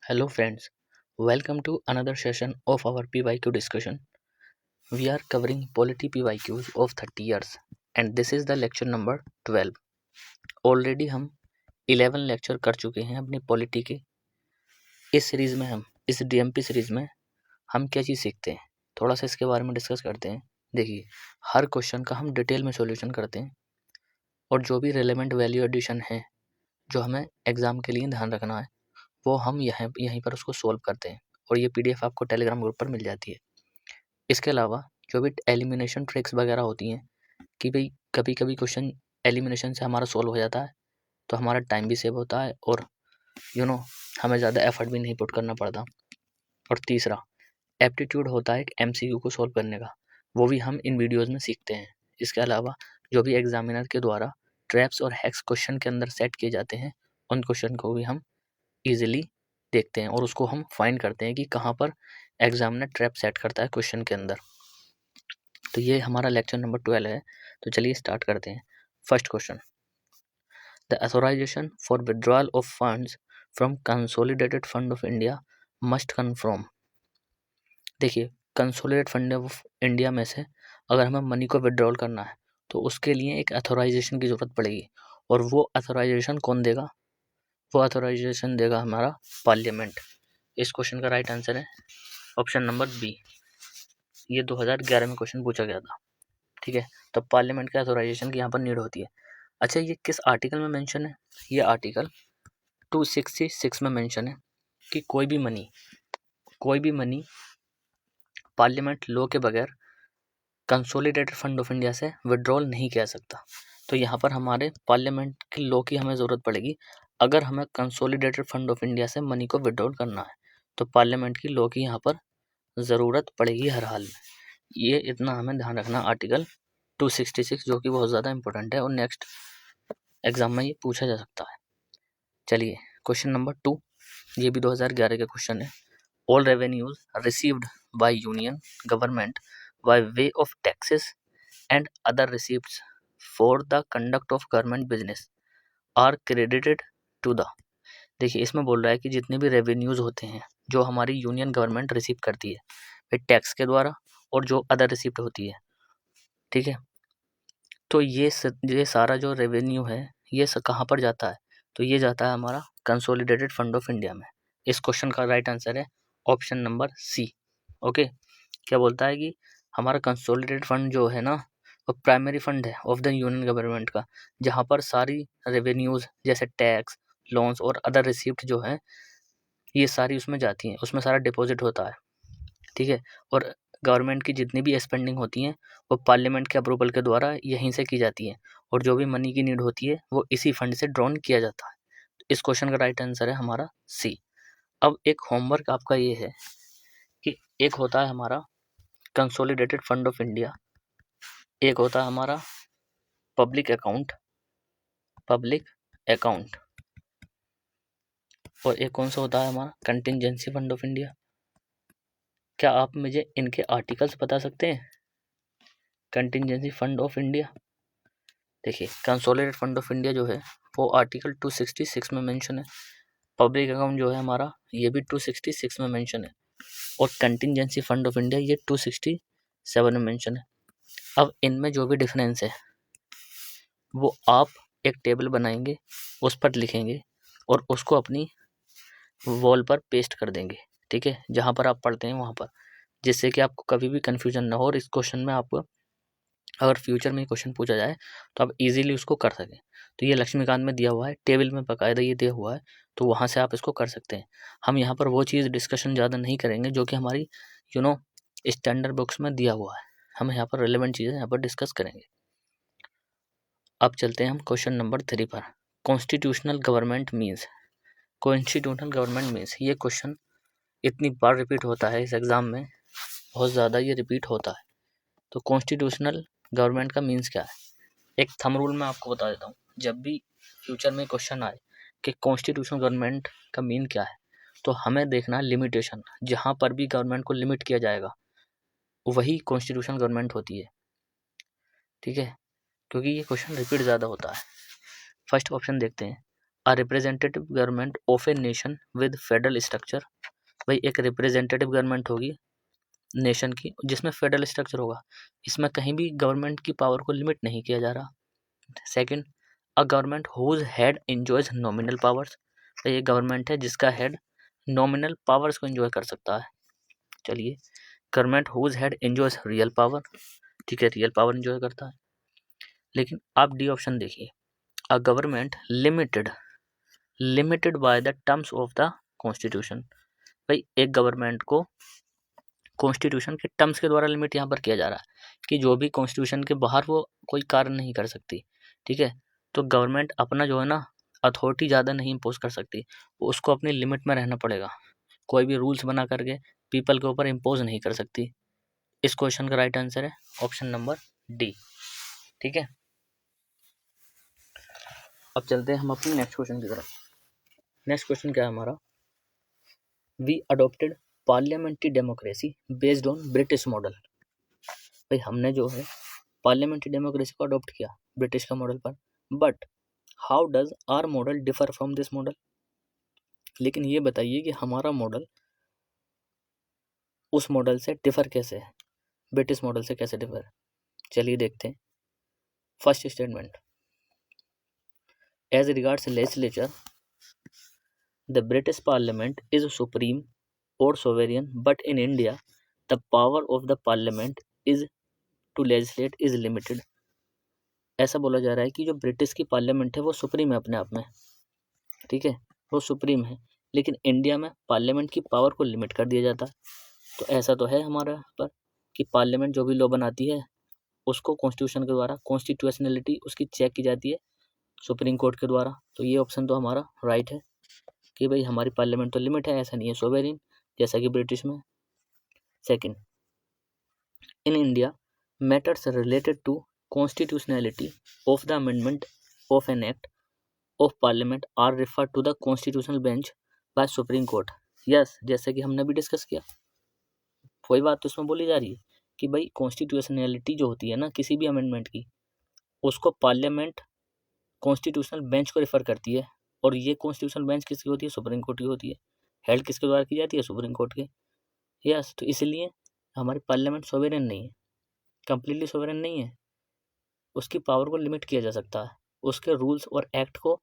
Hello friends, welcome to another session of our PYQ discussion. We are covering polity PYQs of 30 years and this is the lecture number 12. Already हम 11 lecture कर चुके हैं अपनी polity के। इस series में इस DMP सीरीज में हम क्या चीज़ सीखते हैं, थोड़ा सा इसके बारे में डिस्कस करते हैं। देखिए, हर क्वेश्चन का हम डिटेल में सॉल्यूशन करते हैं और जो भी रिलेवेंट वैल्यू एडिशन है जो हमें एग्जाम के लिए ध्यान रखना है वो हम यहीं पर उसको सोल्व करते हैं और ये PDF आपको टेलीग्राम ग्रुप पर मिल जाती है। इसके अलावा जो भी एलिमिनेशन ट्रिक्स वगैरह होती हैं कि भाई कभी कभी क्वेश्चन एलिमिनेशन से हमारा सोल्व हो जाता है तो हमारा टाइम भी सेव होता है और हमें ज़्यादा एफर्ट भी नहीं पुट करना पड़ता। और तीसरा एप्टीट्यूड होता है एक MCQ को सोल्व करने का, वो भी हम इन वीडियोज़ में सीखते हैं। इसके अलावा जो भी एग्जामिनर के द्वारा ट्रैप्स और हैक्स क्वेश्चन के अंदर सेट किए जाते हैं उन क्वेश्चन को भी हम ईजिली देखते हैं और उसको हम फाइंड करते हैं कि कहाँ पर एग्जामिनर ट्रैप सेट करता है क्वेश्चन के अंदर। तो ये हमारा लेक्चर नंबर 12 है। तो चलिए स्टार्ट करते हैं। First question, the authorisation for withdrawal of funds from consolidated fund of India must come from. देखिए, कंसोलिडेटेड फंड ऑफ इंडिया में से अगर हमें मनी को विड्रॉल करना है तो उसके लिए एक अथोराइजेशन की जरूरत पड़ेगी और वो अथोराइजेशन कौन देगा? वो अथोराइजेशन देगा हमारा पार्लियामेंट। इस क्वेश्चन का राइट आंसर है ऑप्शन नंबर बी। ये 2011 में क्वेश्चन पूछा गया था। ठीक है, तो पार्लियामेंट के अथोराइजेशन की यहाँ पर नीड होती है। अच्छा, ये किस आर्टिकल में मेंशन है? ये आर्टिकल 266 में मेंशन है कि कोई भी मनी पार्लियामेंट लॉ के बगैर कंसोलिडेटेड फंड ऑफ इंडिया से विड्रॉल नहीं किया सकता। तो यहाँ पर हमारे पार्लियामेंट के लॉ की हमें ज़रूरत पड़ेगी। अगर हमें कंसोलिडेटेड फंड ऑफ इंडिया से मनी को विड्रॉल करना है तो पार्लियामेंट की लॉ की यहाँ पर ज़रूरत पड़ेगी हर हाल में। ये इतना हमें ध्यान रखना आर्टिकल 266 जो कि बहुत ज़्यादा इंपॉर्टेंट है और नेक्स्ट एग्जाम में ये पूछा जा सकता है। चलिए क्वेश्चन नंबर 2, ये भी 2011 का क्वेश्चन है। All revenues received by union government by way of taxes and other receipts for the conduct of government business are credited to the. देखिए, इसमें बोल रहा है कि जितने भी रेवेन्यूज होते हैं जो हमारी यूनियन गवर्नमेंट रिसीव करती है टैक्स के द्वारा और जो अदर रिसिप्ट होती है, ठीक है, तो ये सारा जो रेवेन्यू है ये कहाँ पर जाता है? तो ये जाता है हमारा कंसोलिडेटेड फंड ऑफ इंडिया में। इस क्वेश्चन का राइट आंसर है ऑप्शन नंबर सी। ओके, क्या बोलता है कि हमारा कंसोलिडेटेड फंड जो है ना वो प्राइमरी फंड है ऑफ द यूनियन गवर्नमेंट का, जहाँ पर सारी रेवेन्यूज जैसे टैक्स, लोन्स और अदर रिसिप्ट जो है ये सारी उसमें जाती हैं, उसमें सारा डिपॉजिट होता है। ठीक है, और गवर्नमेंट की जितनी भी स्पेंडिंग होती हैं वो पार्लियामेंट के अप्रूवल के द्वारा यहीं से की जाती है और जो भी मनी की नीड होती है वो इसी फंड से ड्रॉन किया जाता है। इस क्वेश्चन का राइट आंसर है हमारा सी। अब एक होमवर्क आपका ये है कि एक होता है हमारा कंसोलिडेटेड फंड ऑफ इंडिया, एक होता है हमारा पब्लिक अकाउंट और एक कौन सा होता है हमारा कंटिजेंसी फंड ऑफ इंडिया। क्या आप मुझे इनके आर्टिकल्स बता सकते हैं? कंटिजेंसी फंड ऑफ इंडिया, देखिए कंसोलिडेटेड फंड ऑफ इंडिया जो है वो आर्टिकल 266 में मेंशन है। पब्लिक अकाउंट जो है हमारा ये भी 266 में मेंशन है और कंटिजेंसी फंड ऑफ इंडिया ये 267 में मेंशन है। अब इनमें जो भी डिफरेंस है वो आप एक टेबल बनाएंगे, उस पर लिखेंगे और उसको अपनी वॉल पर पेस्ट कर देंगे। ठीक है, जहाँ पर आप पढ़ते हैं वहाँ पर, जिससे कि आपको कभी भी कन्फ्यूजन ना हो और इस क्वेश्चन में आपको अगर फ्यूचर में क्वेश्चन पूछा जाए तो आप इजीली उसको कर सकें। तो ये लक्ष्मीकांत में दिया हुआ है, टेबल में बाकायदा ये दिया हुआ है, तो वहाँ से आप इसको कर सकते हैं। हम यहाँ पर वो चीज़ डिस्कशन ज़्यादा नहीं करेंगे जो कि हमारी स्टैंडर्ड बुक्स में दिया हुआ है। हम यहाँ पर रिलेवेंट चीज़ें यहाँ पर डिस्कस करेंगे। अब चलते हैं हम क्वेश्चन नंबर 3 पर। कॉन्स्टिट्यूशनल गवर्नमेंट मीन्स, ये क्वेश्चन इतनी बार रिपीट होता है इस एग्ज़ाम में, बहुत ज़्यादा ये रिपीट होता है। तो कॉन्स्टिट्यूशनल गवर्नमेंट का मीन्स क्या है? एक थंब रूल मैं आपको बता देता हूँ। जब भी फ्यूचर में क्वेश्चन आए कि कॉन्स्टिट्यूशनल गवर्नमेंट का मीन क्या है तो हमें देखना लिमिटेशन, जहाँ पर भी गवर्नमेंट को लिमिट किया जाएगा वही कॉन्स्टिट्यूशनल गवर्नमेंट होती है। ठीक है, क्योंकि ये क्वेश्चन रिपीट ज़्यादा होता है। फर्स्ट ऑप्शन देखते हैं, a representative government of a nation with federal structure. भाई एक रिप्रेजेंटेटिव गवर्नमेंट होगी नेशन की जिसमें फेडरल स्ट्रक्चर होगा, इसमें कहीं भी गवर्नमेंट की पावर को लिमिट नहीं किया जा रहा। Second, a government whose head enjoys nominal powers. ये गवर्नमेंट है जिसका हेड नॉमिनल पावर्स को एंजॉय कर सकता है। चलिए, government whose head enjoys real power, ठीक है, रियल पावर एंजॉय करता है। लेकिन आप डी ऑप्शन देखिए, a government limited by the terms of the constitution. भाई एक गवर्नमेंट को कॉन्स्टिट्यूशन के टर्म्स के द्वारा लिमिट यहाँ पर किया जा रहा है कि जो भी कॉन्स्टिट्यूशन के बाहर वो कोई कार्य नहीं कर सकती, ठीक है। तो गवर्नमेंट अपना जो है ना अथॉरिटी ज़्यादा नहीं इम्पोज कर सकती, उसको अपनी लिमिट में रहना पड़ेगा, कोई भी रूल्स बना करके पीपल के ऊपर इम्पोज नहीं कर सकती। इस क्वेश्चन का राइट आंसर है ऑप्शन नंबर डी, ठीक है। अब चलते हैं हम अपने नेक्स्ट क्वेश्चन की तरफ। नेक्स्ट क्वेश्चन क्या है हमारा, we adopted parliamentary democracy based on British model. भाई हमने जो है पार्लियामेंट्री डेमोक्रेसी को अडॉप्ट किया ब्रिटिश का मॉडल पर, but how does our model differ from this model. लेकिन ये बताइए कि हमारा मॉडल उस मॉडल से डिफर कैसे है, ब्रिटिश मॉडल से कैसे डिफर है। चलिए देखते हैं। First statement, as regards legislature the British parliament is supreme और sovereign, but in India the power of the parliament is to legislate is limited. ऐसा बोला जा रहा है कि जो ब्रिटिश की पार्लियामेंट है वो सुप्रीम है अपने आप में, ठीक है, वो सुप्रीम है, लेकिन इंडिया में पार्लियामेंट की पावर को लिमिट कर दिया जाता है। तो ऐसा तो है हमारा यहाँ पर कि पार्लियामेंट जो भी लॉ बनाती है उसको कॉन्स्टिट्यूशन के द्वारा कॉन्स्टिट्यूशनलिटी उसकी चेक की जाती है सुप्रीम कोर्ट के द्वारा। तो ये ऑप्शन तो हमारा राइट है कि भाई हमारी पार्लियामेंट तो लिमिट है, ऐसा नहीं है सोवेरियन जैसा कि ब्रिटिश में। Second, in India matters related to constitutionality of the amendment of an act of parliament are refer to the constitutional bench by supreme court. Yes, जैसे कि हमने भी डिस्कस किया, वही बात तो इसमें बोली जा रही है कि भाई कॉन्स्टिट्यूशनलिटी जो होती है ना किसी भी अमेंडमेंट की, उसको पार्लियामेंट कॉन्स्टिट्यूशनल बेंच को रिफर करती है, और ये कॉन्स्टिट्यूशनल बेंच किसकी होती है, सुप्रीम कोर्ट की होती है। हेल्ड किसके द्वारा की जाती है, सुप्रीम कोर्ट के। यस, तो इसलिए हमारी पार्लियामेंट सोवेरेन नहीं है, कंप्लीटली सोवेरेन नहीं है, उसकी पावर को लिमिट किया जा सकता है, उसके रूल्स और एक्ट को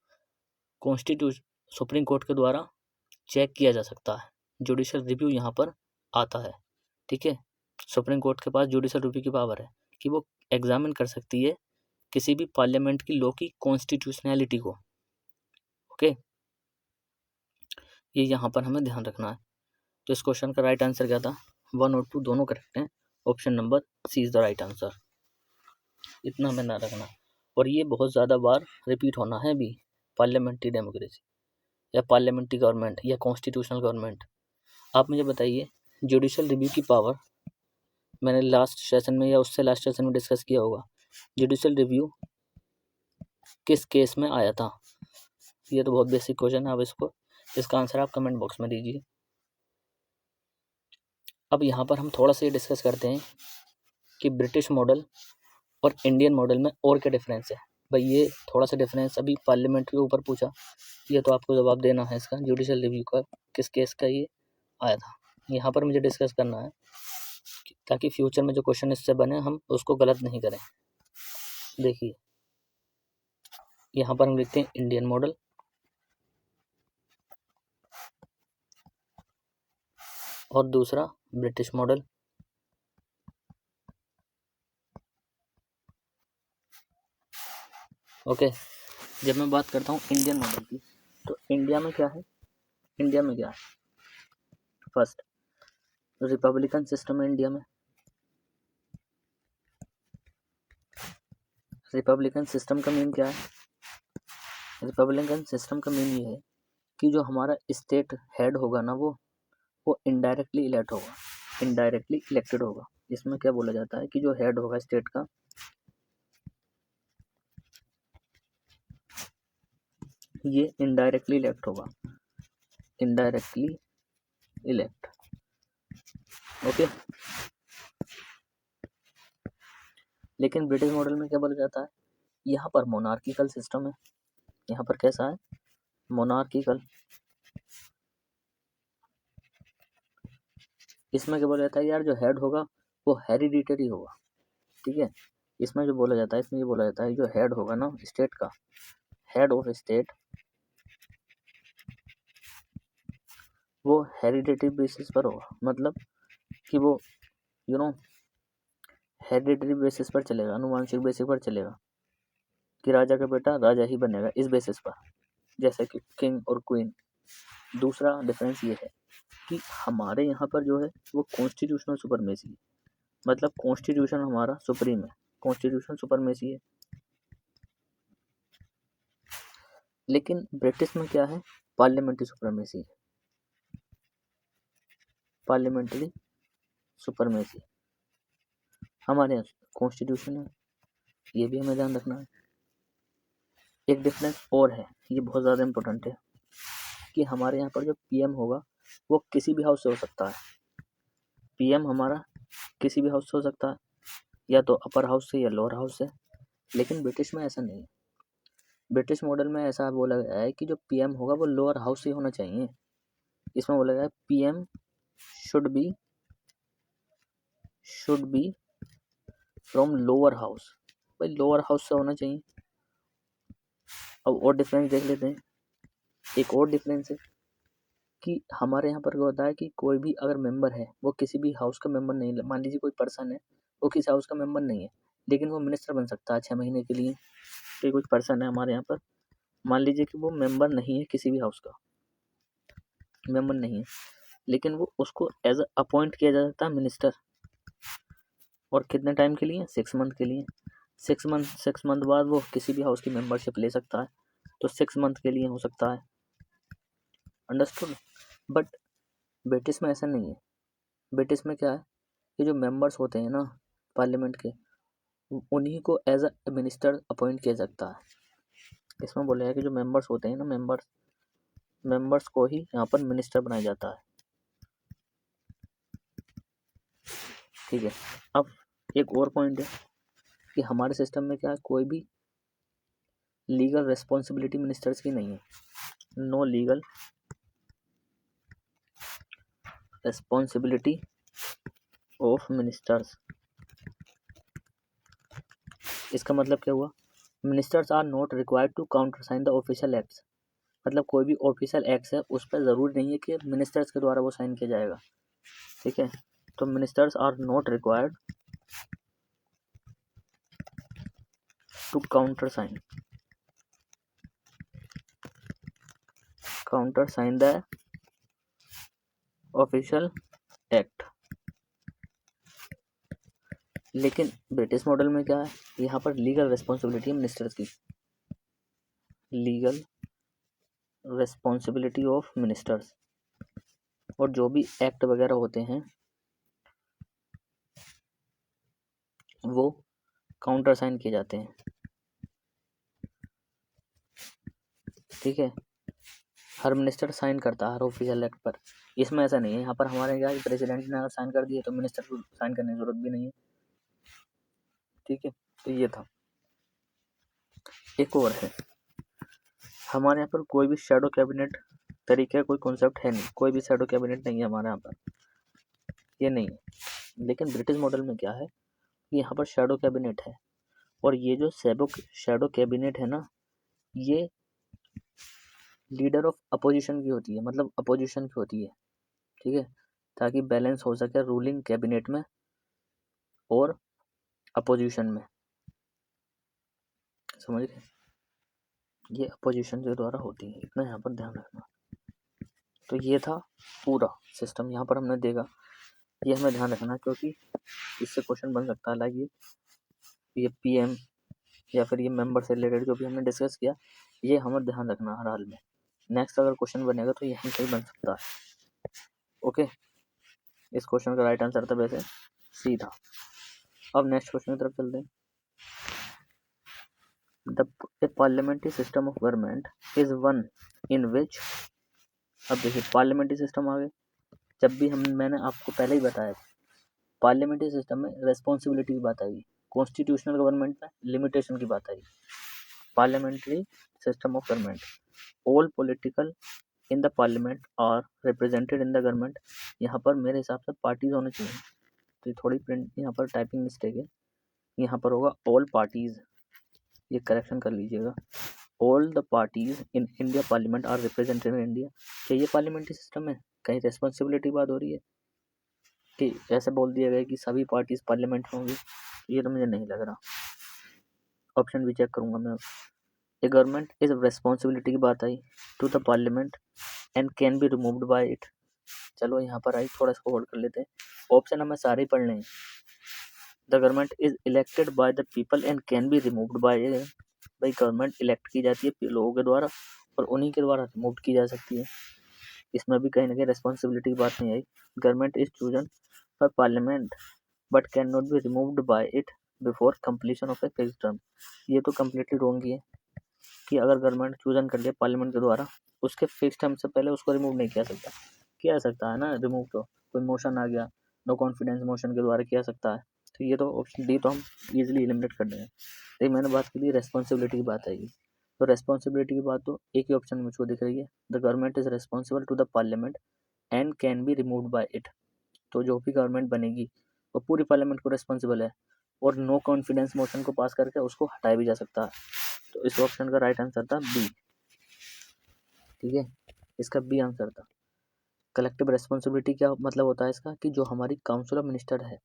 कॉन्स्टिट्यूशन सुप्रीम कोर्ट के द्वारा चेक किया जा सकता है, जुडिशियल रिव्यू यहाँ पर आता है, ठीक है। सुप्रीम कोर्ट के पास जुडिशियल रिव्यू की पावर है कि वो एग्जामिन कर सकती है किसी भी पार्लियामेंट की लॉ की कॉन्स्टिट्यूशनैलिटी को, ओके। ये यहाँ पर हमें ध्यान रखना है। तो इस क्वेश्चन का राइट आंसर क्या था, 1 और 2 दोनों करेक्ट हैं, option number C is the right answer. इतना हमें ना रखना, और ये बहुत ज़्यादा बार रिपीट होना है भी, पार्लियामेंट्री डेमोक्रेसी या पार्लियामेंट्री गवर्नमेंट या कॉन्स्टिट्यूशनल गवर्नमेंट। आप मुझे बताइए, जुडिशियल रिव्यू की पावर मैंने लास्ट सेशन में या उससे लास्ट सेशन में डिस्कस किया होगा, जुडिशियल रिव्यू किस केस में आया था। ये तो बहुत बेसिक क्वेश्चन है, अब इसका आंसर आप कमेंट बॉक्स में दीजिए। अब यहाँ पर हम थोड़ा सा ये डिस्कस करते हैं कि ब्रिटिश मॉडल और इंडियन मॉडल में और क्या डिफरेंस है। भाई ये थोड़ा सा डिफरेंस अभी पार्लियामेंट के ऊपर पूछा, ये तो आपको जवाब देना है इसका, जुडिशियल रिव्यू का किस केस का ये आया था, यहाँ पर मुझे डिस्कस करना है ताकि फ्यूचर में जो क्वेश्चन इससे बने हम उसको गलत नहीं करें। देखिए यहाँ पर हम लिखते हैं इंडियन मॉडल, और दूसरा ब्रिटिश मॉडल। ओके, जब मैं बात करता हूँ इंडियन मॉडल की, तो इंडिया में क्या है, इंडिया में क्या है, फर्स्ट रिपब्लिकन सिस्टम है इंडिया में। रिपब्लिकन सिस्टम का मीन क्या है, रिपब्लिकन सिस्टम का मीन ये है कि जो हमारा स्टेट हेड होगा ना वो इनडायरेक्टली इलेक्ट होगा, इनडायरेक्टली इलेक्टेड होगा। इसमें क्या बोला जाता है कि जो हेड होगा स्टेट का, ये इनडायरेक्टली इलेक्ट होगा, इनडायरेक्टली इलेक्ट, ओके। लेकिन ब्रिटिश मॉडल में क्या बोला जाता है, यहाँ पर मोनार्किकल सिस्टम है, यहाँ पर कैसा है, मोनार्किकल, इसमें क्या बोला जाता है यार, जो हेड होगा वो हेरिडिटरी होगा, ठीक है। इसमें जो बोला जाता है, इसमें ये बोला जाता है जो हेड होगा ना स्टेट का, हेड ऑफ स्टेट, वो हेरिडिटरी बेसिस पर होगा, मतलब कि वो यू नो हेरिडिटरी बेसिस पर चलेगा, आनुवांशिक बेसिस पर चलेगा कि राजा का बेटा राजा ही बनेगा, इस बेसिस पर, जैसे कि किंग और क्वीन। दूसरा डिफरेंस ये है कि हमारे यहाँ पर जो है वो कॉन्स्टिट्यूशनल सुपरमेसी है, मतलब कॉन्स्टिट्यूशन हमारा सुप्रीम है, कॉन्स्टिट्यूशन सुपरमेसी है। लेकिन ब्रिटिश में क्या है, पार्लियामेंट्री सुपरमेसी है, पार्लियामेंट्री सुपरमेसी। हमारे यहाँ कॉन्स्टिट्यूशन है, ये भी हमें ध्यान रखना है। एक डिफरेंस और है, ये बहुत ज़्यादा इम्पोर्टेंट है, कि हमारे यहाँ पर जो पीएम होगा वो किसी भी हाउस से हो सकता है, पीएम हमारा किसी भी हाउस से हो सकता है, या तो अपर हाउस से या लोअर हाउस से। लेकिन ब्रिटिश में ऐसा नहीं है, ब्रिटिश मॉडल में ऐसा बोला गया है कि जो पीएम होगा वो लोअर हाउस से होना चाहिए। इसमें बोला गया है PM should be from lower house, भाई लोअर हाउस से होना चाहिए। अब और डिफरेंस देख लेते हैं, एक और डिफरेंस है कि हमारे यहाँ पर क्या होता है कि कोई भी अगर मेंबर है वो किसी भी हाउस का मेंबर नहीं, मान लीजिए कोई पर्सन है वो किसी हाउस का मेंबर नहीं है, लेकिन वो मिनिस्टर बन सकता है 6 महीने के लिए। तो कुछ पर्सन है हमारे यहाँ पर, मान लीजिए कि वो मेंबर नहीं है, किसी भी हाउस का मेंबर नहीं है, लेकिन वो उसको एज अपॉइंट किया जा सकता है मिनिस्टर, और कितने टाइम के लिए, 6 मंथ के लिए। 6 मंथ बाद वो किसी भी हाउस की मेंबरशिप ले सकता है, तो 6 मंथ के लिए हो सकता है, अंडरस्टूड। बट ब्रिटिश में ऐसा नहीं है, ब्रिटिश में क्या है कि जो मेंबर्स होते हैं ना पार्लियामेंट के, उन्हीं को एज अ मिनिस्टर अपॉइंट किया सकता है। इसमें बोला है कि जो मेंबर्स होते हैं ना, मेंबर्स को ही यहाँ पर मिनिस्टर बनाया जाता है, ठीक है। अब एक और पॉइंट है कि हमारे सिस्टम में क्या है, कोई भी लीगल रिस्पॉन्सिबिलिटी मिनिस्टर्स की नहीं है, no legal responsibility of ministers. इसका मतलब क्या हुआ, ministers are not required to countersign the official acts, मतलब कोई भी ऑफिशियल एक्ट है उस पर ज़रूरी नहीं है कि मिनिस्टर्स के द्वारा वो साइन किया जाएगा, ठीक है। तो ministers are not required to countersign the official act. लेकिन ब्रिटिश मॉडल में क्या है, यहाँ पर लीगल रिस्पॉन्सिबिलिटी है मिनिस्टर्स की, लीगल रिस्पॉन्सिबिलिटी ऑफ मिनिस्टर्स, और जो भी एक्ट वगैरह होते हैं वो काउंटर साइन किए जाते हैं, ठीक है। हर मिनिस्टर साइन करता है हर ऑफिशियल एक्ट पर। इसमें ऐसा नहीं है, यहाँ पर हमारे क्या प्रेसिडेंट ने अगर साइन कर दिया तो मिनिस्टर को साइन करने की जरूरत भी नहीं है, ठीक है। तो ये था। एक और है, हमारे यहाँ पर कोई भी शैडो कैबिनेट तरीके का कोई कॉन्सेप्ट है नहीं, कोई भी शैडो कैबिनेट नहीं है हमारे यहाँ पर, ये नहीं है। लेकिन ब्रिटिश मॉडल में क्या है कि यहाँ पर शैडो कैबिनेट है, और ये जो शैडो कैबिनेट है ना, ये लीडर ऑफ अपोजिशन की होती है, मतलब अपोजिशन की होती है, ठीक है, ताकि बैलेंस हो सके रूलिंग कैबिनेट में और अपोजिशन में, समझ गए। ये अपोजिशन के द्वारा होती है, इतना यहाँ पर ध्यान रखना। तो ये था पूरा सिस्टम यहाँ पर हमने देखा, ये हमें ध्यान रखना क्योंकि इससे क्वेश्चन बन सकता है, लाइक ये पीएम या फिर ये मेंबर से रिलेटेड जो भी हमने डिस्कस किया, ये हमें ध्यान रखना हर हाल में। नेक्स्ट अगर क्वेश्चन बनेगा तो ये हमसे ही बन सकता है, ओके। इस क्वेश्चन का राइट आंसर था वैसे सी था। अब नेक्स्ट क्वेश्चन की तरफ चलते हैं। The parliamentary system of government is one in which, अब देखिए पार्लियामेंट्री सिस्टम आ गए, जब भी मैंने आपको पहले ही बताया पार्लियामेंट्री सिस्टम में रेस्पॉन्सिबिलिटी की बात आई, कॉन्स्टिट्यूशनल गवर्नमेंट में लिमिटेशन की बात आई। Parliamentary system of government, all political in the parliament are represented in the government. यहाँ पर मेरे हिसाब से पार्टीज होने चाहिए, तो ये थोड़ी प्रिंट यहाँ पर टाइपिंग मिस्टेक है, यहाँ पर होगा ऑल पार्टीज, ये करेक्शन कर लीजिएगा। All the parties in India parliament are represented in India. क्या ये पार्लियामेंट्री सिस्टम है? कहीं रेस्पॉन्सिबिलिटी बात हो रही है कि ऐसे बोल दिया गया कि सभी पार्टीज पार्लियामेंट में होंगी? ये तो मुझे नहीं लग रहा, ऑप्शन भी चेक करूंगा मैं। ए गवर्नमेंट इज रेस्पॉन्सिबिलिटी की बात आई to the parliament and can be removed by it. चलो यहाँ पर आई, थोड़ा इसको होल्ड कर लेते हैं, ऑप्शन हमें सारे ही पढ़ने हैं। The government is elected by the people and can be removed bye. भाई गवर्नमेंट इलेक्ट की जाती है लोगों के द्वारा और उन्हीं के द्वारा रिमूव की जा सकती है, इसमें भी कहीं ना कहीं रेस्पॉन्सिबिलिटी की बात नहीं आई। Government is chosen for parliament but can not be removed by it before completion of a fixed term. ये तो कम्प्लीटली रॉन्ग ही है कि अगर गवर्नमेंट चूजन कर लिया पार्लियामेंट के द्वारा, उसके फिक्स टर्म से पहले उसको रिमूव नहीं किया सकता। किया सकता है ना रिमूव, तो कोई मोशन आ गया, नो कॉन्फिडेंस मोशन के द्वारा किया सकता है, तो ये तो ऑप्शन डी तो हम इजीली एलिमिनेट कर देंगे। लेकिन मैंने बात की रेस्पॉन्सिबिलिटी की बात आएगी, तो रेस्पॉन्सिबिलिटी की बात तो एक ही ऑप्शन मुझको दिख रही है, the government is responsible to the parliament and can be removed by it. तो जो भी गवर्नमेंट बनेगी वो पूरी पार्लियामेंट को रेस्पॉन्सिबल है और नो कॉन्फिडेंस मोशन को पास करके उसको हटाया भी जा सकता है। तो इस ऑप्शन का राइट आंसर था बी। ठीक है, इसका बी आंसर था। कलेक्टिव रेस्पॉन्सिबिलिटी क्या मतलब होता है इसका, कि जो हमारी काउंसिल ऑफ मिनिस्टर है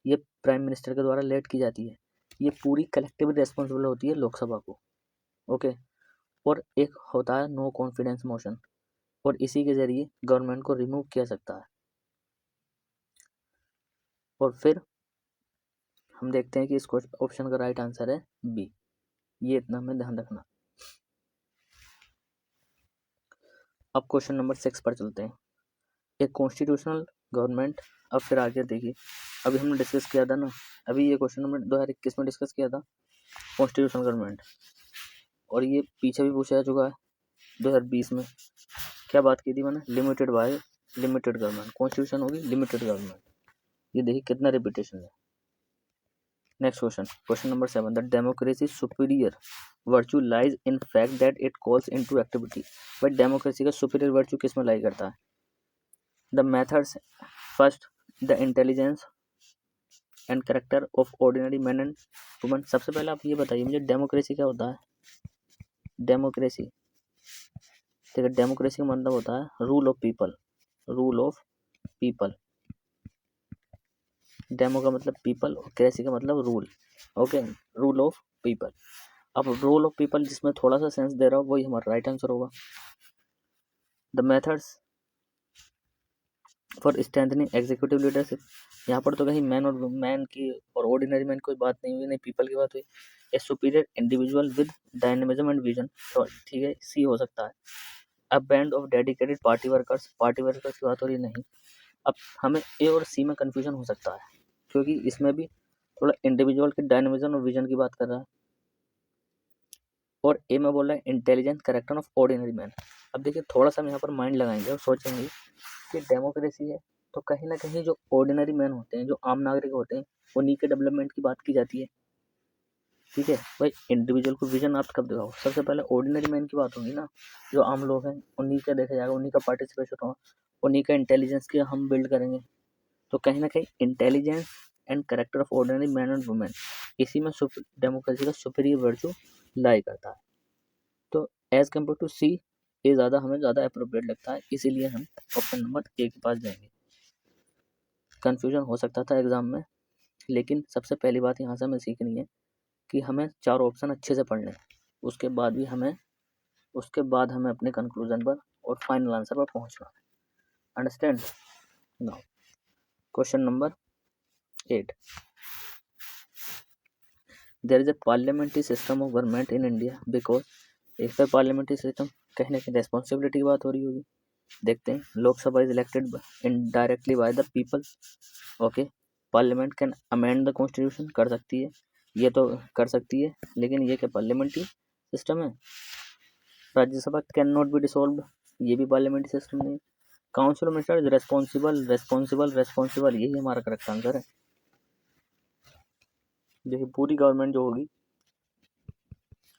ये प्राइम मिनिस्टर के द्वारा लेड की जाती है, ये पूरी कलेक्टिव रेस्पॉन्सिबल होती है लोकसभा को। ओके, और एक होता है नो कॉन्फिडेंस मोशन, और इसी के जरिए गवर्नमेंट को रिमूव किया सकता है। और फिर हम देखते हैं कि इस ऑप्शन का राइट आंसर है बी, ये इतना हमें ध्यान रखना। अब क्वेश्चन नंबर 6 पर चलते हैं। एक कॉन्स्टिट्यूशनल गवर्नमेंट, अब फिर आगे देखिए, अभी हमने डिस्कस किया था ना, अभी ये क्वेश्चन नंबर 2021 में डिस्कस किया था कॉन्स्टिट्यूशनल गवर्नमेंट, और ये पीछे भी पूछा जा चुका है 2020 में। क्या बात की थी मैंने? Limited by limited government, constitution होगी लिमिटेड गवर्नमेंट। ये देखिए कितना रिपीटेशन है। Next question, question number 7, the democracy superior virtue lies in fact that it calls into activity. But democracy का सुपीरियर वर्चू किस में लाई करता है? The methods, first the intelligence and character of ordinary man and woman. सबसे पहले आप ये बताइए मुझे, डेमोक्रेसी क्या होता है? डेमोक्रेसी, देखिए डेमोक्रेसी का मतलब होता है rule of people, rule of people. Demo का मतलब पीपल और क्रेसी का मतलब rule. Okay, rule of people. अब रूल ऑफ पीपल जिसमें थोड़ा सा सेंस दे रहा हो वही हमारा राइट आंसर होगा। The methods for strengthening executive leadership, यहाँ पर तो कहीं मैन की और ऑर्डिनरी मैन कोई बात नहीं हुई, नहीं पीपल की बात हुई। A superior individual with dynamism and vision, तो ठीक है सी हो सकता है। A band of dedicated party workers, party workers की बात हो रही नहीं। अब हमें ए और सी में कन्फ्यूजन हो सकता है क्योंकि इसमें भी थोड़ा इंडिविजुअल के डायनेमिज्म और विजन की बात कर रहा है, और ए में बोल रहा है intelligent character of ordinary man. अब देखिए थोड़ा सा हम यहाँ पर माइंड लगाएंगे और सोचेंगे कि डेमोक्रेसी है तो कहीं ना कहीं जो ऑर्डिनरी मैन होते हैं, जो आम नागरिक होते हैं, उन्हीं के डेवलपमेंट की बात की जाती है। ठीक है भाई, इंडिविजुअल को विजन आप कब दिखाओ? सबसे पहले ऑर्डिनरी मैन की बात होगी ना, जो आम लोग हैं उन्हीं का देखा जाएगा, उन्हीं का पार्टिसिपेशन होगा, उन्हीं का इंटेलिजेंस के हम बिल्ड करेंगे। तो कहीं ना कहीं intelligence and character of ordinary man and women, इसी में डेमोक्रेसी का सुपीरियर वर्चू लाई करता है। तो एज कम्पेयर टू सी, ये ज़्यादा हमें ज़्यादा अप्रोप्रिएट लगता है, इसीलिए हम ऑप्शन नंबर ए के पास जाएंगे। कन्फ्यूजन हो सकता था एग्जाम में, लेकिन सबसे पहली बात यहाँ से हमें सीखनी है कि हमें 4 ऑप्शन अच्छे से पढ़ने हैं, उसके बाद हमें अपने कंक्लूजन पर और फाइनल आंसर पर पहुँचना है। Understand now. Question number 8, there is a parliamentary system of government in India because, इस पर पार्लियामेंट्री सिस्टम कहीं ना कहीं रेस्पॉन्सिबिलिटी की बात हो रही होगी। देखते हैं, Lok Sabha is elected indirectly by the people. Okay, parliament can amend the constitution, कर सकती है, ये तो कर सकती है, लेकिन ये क्या पार्लियामेंट्री सिस्टम है? Rajya Sabha can not B dissolve, ये भी पार्लियामेंट्री सिस्टम नहीं है। Council of minister is responsible, यही हमारा करेक्ट आंसर है। देखिए पूरी गवर्नमेंट जो होगी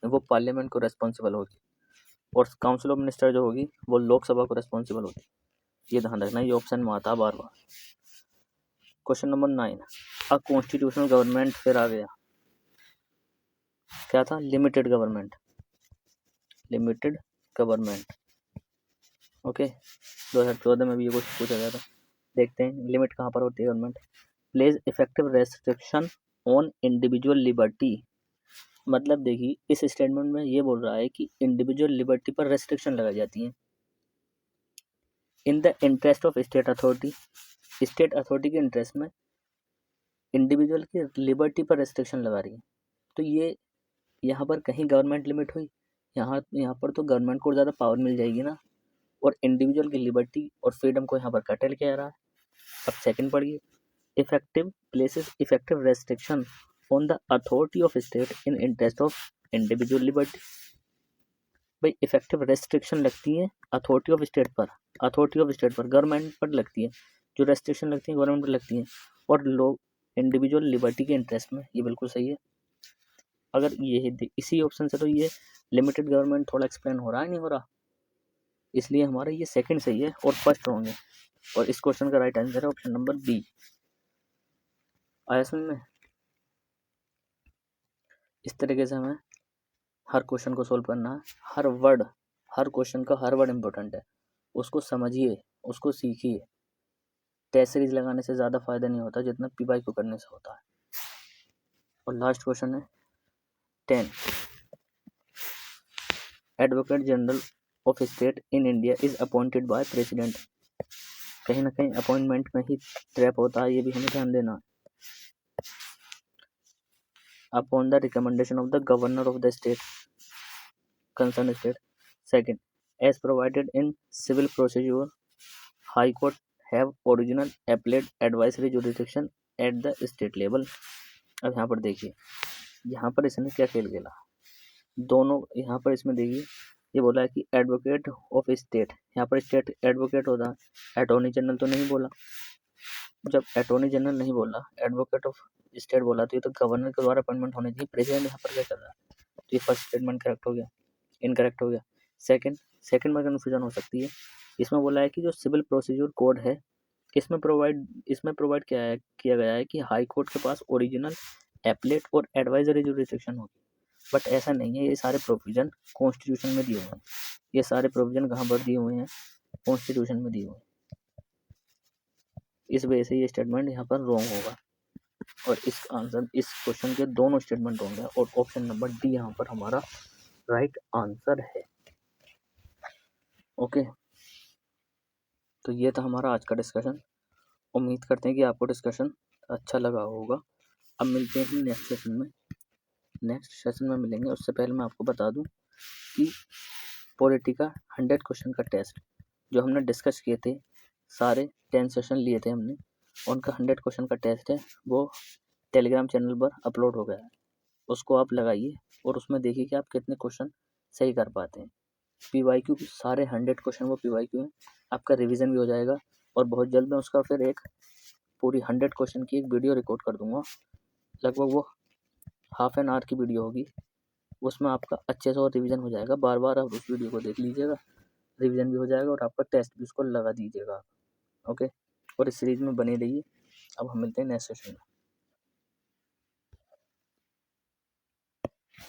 वो पार्लियामेंट को रेस्पॉन्सिबल होगी, और काउंसिल ऑफ मिनिस्टर जो होगी वो लोकसभा को रिस्पॉन्सिबल होती है। ये ध्यान रखना, ये ऑप्शन में आता है बार बार। Question number 9, a constitutional government फिर आ गया, क्या था? Limited government, limited government. Okay, 2014 में भी ये क्वेश्चन पूछा गया था। देखते हैं लिमिट कहाँ पर होती है government. Place effective restriction on individual liberty, मतलब देखिए इस स्टेटमेंट में ये बोल रहा है कि इंडिविजुअल लिबर्टी पर रेस्ट्रिक्शन लगाई जाती है in the interest of state authority, state authority के इंटरेस्ट में इंडिविजुअल की लिबर्टी पर रेस्ट्रिक्शन लगा रही है। तो ये यहाँ पर कहीं गवर्नमेंट लिमिट हुई, यहाँ पर तो गवर्नमेंट को ज़्यादा पावर मिल जाएगी ना, और इंडिविजुअल की लिबर्टी और फ्रीडम को यहाँ पर कर्टेल किया रहा है। अब सेकंड पढ़िए, effective places effective restriction on the authority of state in interest of individual liberty. भाई इफेक्टिव रेस्ट्रिक्शन लगती है अथॉरिटी ऑफ स्टेट पर, अथॉरिटी ऑफ स्टेट पर, गवर्नमेंट पर लगती है, जो रेस्ट्रिक्शन लगती है गवर्नमेंट पर लगती है, और लोग इंडिविजुअल लिबर्टी के इंटरेस्ट में। ये बिल्कुल सही है। अगर ये इसी ऑप्शन से तो ये लिमिटेड गवर्नमेंट थोड़ा एक्सप्लेन हो रहा है, नहीं हो रहा, इसलिए हमारा ये सेकंड सही है और फर्स्ट होंगे। और इस क्वेश्चन का राइट आंसर है ऑप्शन नंबर बी। आया समझ में? इस तरीके से हमें हर क्वेश्चन को सोल्व करना है। हर वर्ड, हर क्वेश्चन का हर वर्ड इंपॉर्टेंट है, उसको समझिए, उसको सीखिए। टेस्ट सीरीज लगाने से ज़्यादा फायदा नहीं होता जितना पीवाई को करने से होता है। और लास्ट क्वेश्चन है 10, advocate general of state in India is appointed by president. कहीं ना कहीं अपॉइंटमेंट में ही ट्रैप होता है, ये भी हमें ध्यान देना। Upon the recommendation of the governor of the state, concern state. Second, as provided in civil procedure, high court have original appellate advisory jurisdiction at the state level. अब यहाँ पर देखिए, यहाँ पर इसने क्या खेल खेला, दोनों यहाँ पर इसमें देखिए ये बोला है कि एडवोकेट ऑफ स्टेट, यहाँ पर स्टेट एडवोकेट होता है, अटॉर्नी जनरल तो नहीं बोला। जब अटॉर्नी जनरल नहीं बोला, एडवोकेट ऑफ स्टेट बोला, तो ये तो गवर्नर के द्वारा अपॉइंटमेंट होनी चाहिए। प्रेसिडेंट यहाँ पर क्या कर रहा है? तो ये फर्स्ट स्टेटमेंट करेक्ट हो गया, इनकरेक्ट हो गया। सेकंड में कन्फ्यूजन हो सकती है। इसमें बोला है कि जो सिविल प्रोसीजर कोड है इसमें प्रोवाइड किया गया है कि हाई कोर्ट के पास ओरिजिनल एप्लेट और एडवाइजरी जुरिडिक्शन होगी, बट ऐसा नहीं है। ये सारे प्रोविजन कॉन्स्टिट्यूशन में दिए हुए हैं, ये सारे प्रोविजन कहाँ पर दिए हुए हैं? कॉन्स्टिट्यूशन में दिए हुए हैं। इस वजह से ये स्टेटमेंट यहाँ पर रॉन्ग होगा, और इस क्वेश्चन के दोनों स्टेटमेंट होंगे, और ऑप्शन नंबर डी यहाँ पर हमारा राइट आंसर है। ओके, तो ये था हमारा आज का डिस्कशन। उम्मीद करते हैं कि आपको डिस्कशन अच्छा लगा होगा। अब मिलते हैं नेक्स्ट सेशन में मिलेंगे। उससे पहले मैं आपको बता दूं कि पॉलिटी का 100 क्वेश्चन का टेस्ट जो हमने डिस्कस किए थे, सारे 10 सेशन लिए थे हमने, उनका 100 क्वेश्चन का टेस्ट है, वो टेलीग्राम चैनल पर अपलोड हो गया है। उसको आप लगाइए और उसमें देखिए कि आप कितने क्वेश्चन सही कर पाते हैं। पीवाईक्यू सारे 100 क्वेश्चन वो पीवाईक्यू हैं, आपका रिवीजन भी हो जाएगा। और बहुत जल्द मैं उसका फिर एक पूरी 100 क्वेश्चन की एक वीडियो रिकॉर्ड कर दूंगा, लगभग वो हाफ एन आवर की वीडियो होगी। उसमें आपका अच्छे से और रिवीजन हो जाएगा। बार बार आप उस वीडियो को देख लीजिएगा, रिवीजन भी हो जाएगा और आपका टेस्ट भी उसको लगा दीजिएगा। ओके, और इस सीरीज में बने रहिए। अब हम मिलते हैं नेक्स्ट सेशन में।